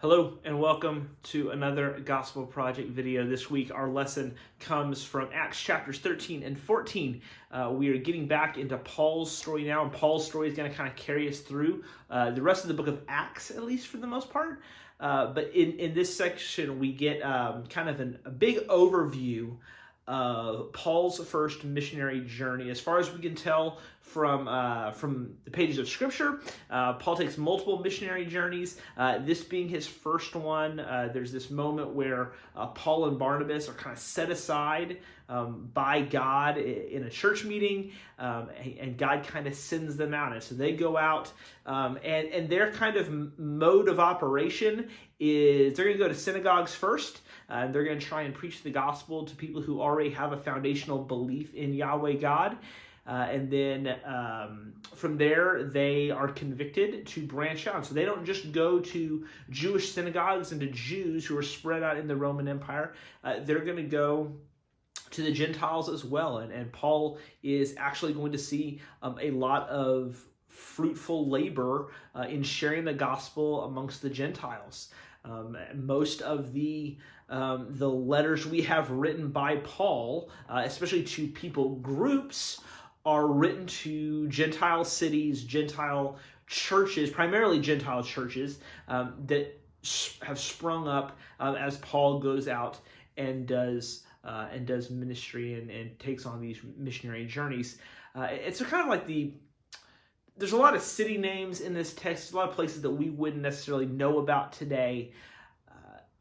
Hello and welcome to another Gospel Project video. This week our lesson comes from Acts chapters 13 and 14. We are getting back into Paul's story now, and Paul's story is going to kind of carry us through the rest of the book of Acts, at least for the most part. But in this section we get kind of a big overview of Paul's first missionary journey. As far as we can tell from the pages of Scripture, Paul takes multiple missionary journeys. This being his first one, there's this moment where Paul and Barnabas are kind of set aside by God in a church meeting, and God kind of sends them out. And so they go out, and their kind of mode of operation is they're going to go to synagogues first, and they're going to try and preach the gospel to people who already have a foundational belief in Yahweh God. And then from there, they are convicted to branch out. So they don't just go to Jewish synagogues and to Jews who are spread out in the Roman Empire. They're going to go to the Gentiles as well. And Paul is actually going to see a lot of fruitful labor in sharing the gospel amongst the Gentiles. Most of the letters we have written by Paul, especially to people groups, are written to Gentile cities, Gentile churches, primarily Gentile churches, that have sprung up as Paul goes out and does ministry and takes on these missionary journeys. And so kind of like there's a lot of city names in this text, a lot of places that we wouldn't necessarily know about today.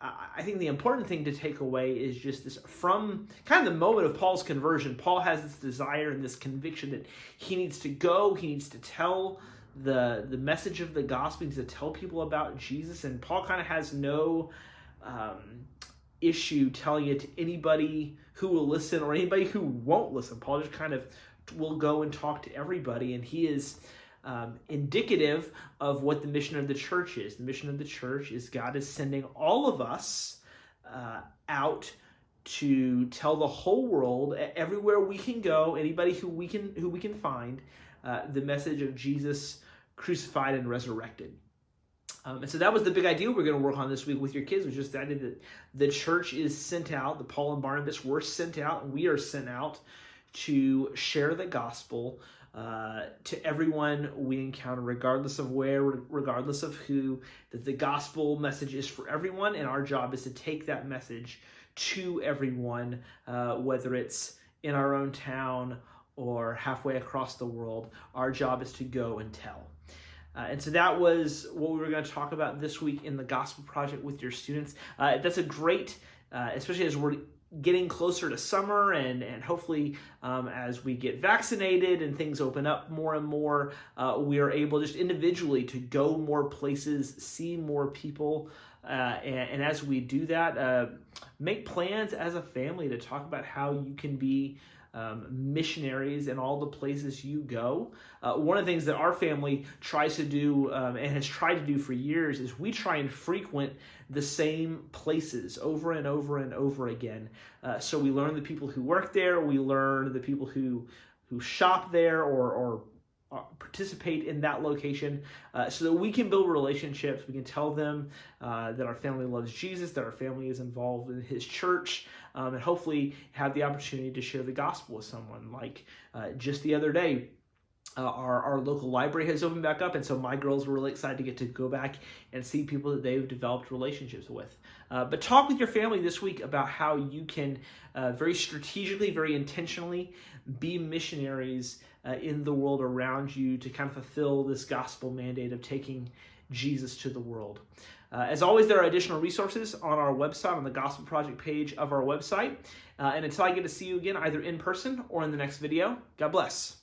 I think the important thing to take away is just this, from kind of the moment of Paul's conversion, Paul has this desire and this conviction that he needs to go, he needs to tell the message of the gospel, he needs to tell people about Jesus, and Paul kind of has no issue telling it to anybody who will listen or anybody who won't listen. Paul just kind of will go and talk to everybody, and he is indicative of what the mission of the church is. The mission of the church is God is sending all of us out to tell the whole world, everywhere we can go, anybody who we can find, the message of Jesus crucified and resurrected. And so that was the big idea we're going to work on this week with your kids, was just the idea that the church is sent out, the Paul and Barnabas were sent out, and we are sent out to share the gospel to everyone we encounter, regardless of where, regardless of who, that the gospel message is for everyone, and our job is to take that message to everyone, whether it's in our own town or halfway across the world. Our job is to go and tell. And so that was what we were going to talk about this week in the Gospel Project with your students. That's a great, especially as we're getting closer to summer and hopefully as we get vaccinated and things open up more and more, we are able just individually to go more places, see more people. And as we do that, make plans as a family to talk about how you can be missionaries in all the places you go. One of the things that our family tries to do and has tried to do for years is we try and frequent the same places over and over and over again. So we learn the people who work there, we learn the people who shop there or participate in that location, so that we can build relationships. We can tell them that our family loves Jesus, that our family is involved in his church, and hopefully have the opportunity to share the gospel with someone. Like just the other day, our local library has opened back up, and so my girls were really excited to get to go back and see people that they've developed relationships with. But talk with your family this week about how you can very strategically, very intentionally be missionaries in the world around you to kind of fulfill this gospel mandate of taking Jesus to the world. As always, there are additional resources on our website, on the Gospel Project page of our website. And until I get to see you again, either in person or in the next video, God bless.